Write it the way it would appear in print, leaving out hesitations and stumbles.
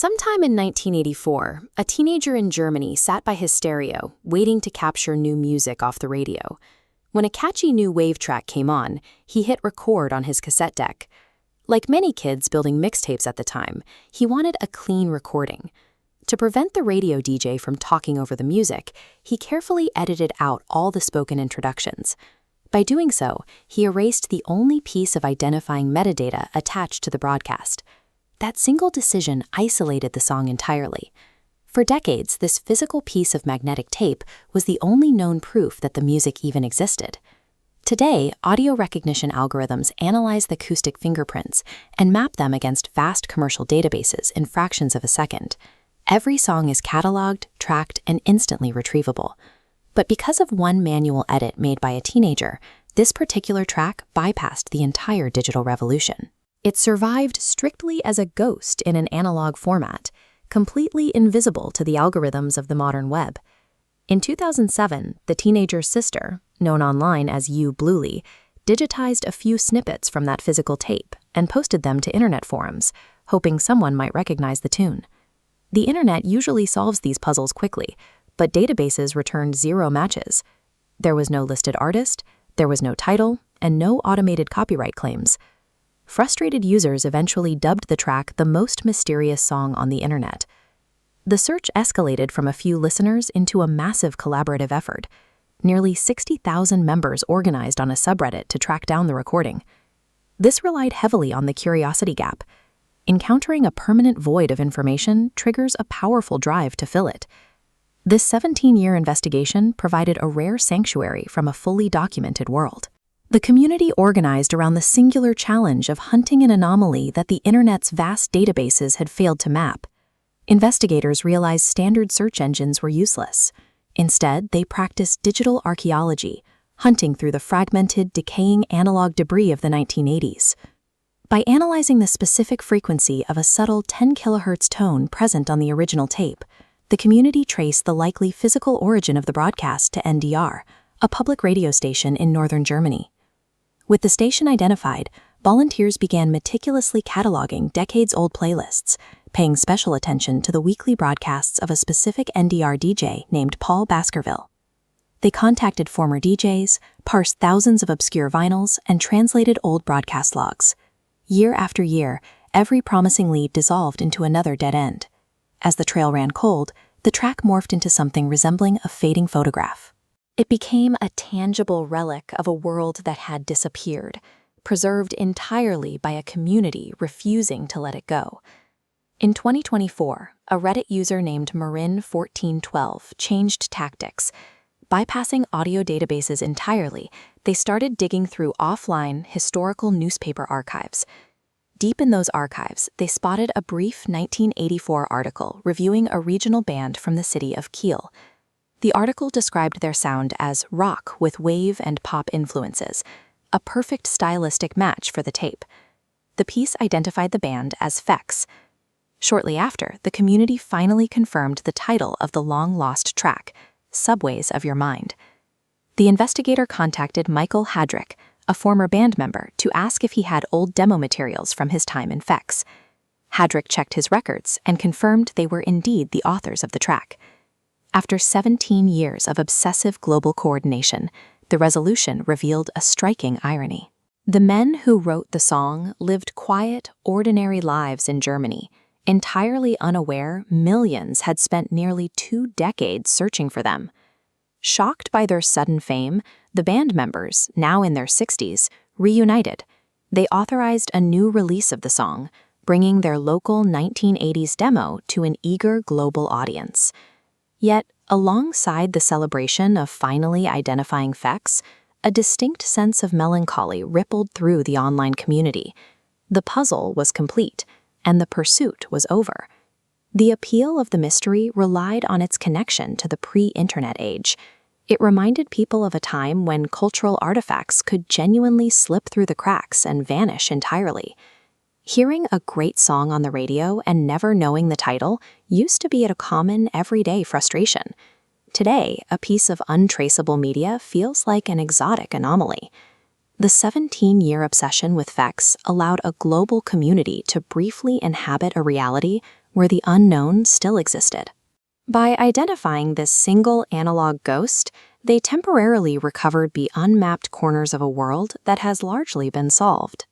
Sometime in 1984, a teenager in Germany sat by his stereo, waiting to capture new music off the radio. When a catchy new wave track came on, he hit record on his cassette deck. Like many kids building mixtapes at the time, he wanted a clean recording. To prevent the radio DJ from talking over the music, he carefully edited out all the spoken introductions. By doing so, he erased the only piece of identifying metadata attached to the broadcast. That single decision isolated the song entirely. For decades, this physical piece of magnetic tape was the only known proof that the music even existed. Today, audio recognition algorithms analyze the acoustic fingerprints and map them against vast commercial databases in fractions of a second. Every song is cataloged, tracked, and instantly retrievable. But because of one manual edit made by a teenager, this particular track bypassed the entire digital revolution. It survived strictly as a ghost in an analog format, completely invisible to the algorithms of the modern web. In 2007, the teenager's sister, known online as U Bluely, digitized a few snippets from that physical tape and posted them to internet forums, hoping someone might recognize the tune. The internet usually solves these puzzles quickly, but databases returned 0 matches. There was no listed artist, there was no title, and no automated copyright claims. Frustrated users eventually dubbed the track the most mysterious song on the internet. The search escalated from a few listeners into a massive collaborative effort. Nearly 60,000 members organized on a subreddit to track down the recording. This relied heavily on the curiosity gap. Encountering a permanent void of information triggers a powerful drive to fill it. This 17-year investigation provided a rare sanctuary from a fully documented world. The community organized around the singular challenge of hunting an anomaly that the internet's vast databases had failed to map. Investigators realized standard search engines were useless. Instead, they practiced digital archaeology, hunting through the fragmented, decaying analog debris of the 1980s. By analyzing the specific frequency of a subtle 10 kHz tone present on the original tape, the community traced the likely physical origin of the broadcast to NDR, a public radio station in northern Germany. With the station identified, volunteers began meticulously cataloging decades-old playlists, paying special attention to the weekly broadcasts of a specific NDR DJ named Paul Baskerville. They contacted former DJs, parsed thousands of obscure vinyls, and translated old broadcast logs. Year after year, every promising lead dissolved into another dead end. As the trail ran cold, the track morphed into something resembling a fading photograph. It became a tangible relic of a world that had disappeared, preserved entirely by a community refusing to let it go. In 2024, a Reddit user named Marin1412 changed tactics. Bypassing audio databases entirely, they started digging through offline, historical newspaper archives. Deep in those archives, they spotted a brief 1984 article reviewing a regional band from the city of Kiel. The article described their sound as rock with wave and pop influences, a perfect stylistic match for the tape. The piece identified the band as Fex. Shortly after, the community finally confirmed the title of the long-lost track, Subways of Your Mind. The investigator contacted Michael Hadrick, a former band member, to ask if he had old demo materials from his time in Fex. Hadrick checked his records and confirmed they were indeed the authors of the track. After 17 years of obsessive global coordination, the resolution revealed a striking irony. The men who wrote the song lived quiet, ordinary lives in Germany, entirely unaware millions had spent nearly 2 decades searching for them. Shocked by their sudden fame, the band members, now in their 60s, reunited. They authorized a new release of the song, bringing their local 1980s demo to an eager global audience. Yet, alongside the celebration of finally identifying Fex, a distinct sense of melancholy rippled through the online community. The puzzle was complete, and the pursuit was over. The appeal of the mystery relied on its connection to the pre-internet age. It reminded people of a time when cultural artifacts could genuinely slip through the cracks and vanish entirely. Hearing a great song on the radio and never knowing the title used to be a common, everyday frustration. Today, a piece of untraceable media feels like an exotic anomaly. The 17-year obsession with Fex allowed a global community to briefly inhabit a reality where the unknown still existed. By identifying this single analog ghost, they temporarily recovered the unmapped corners of a world that has largely been solved.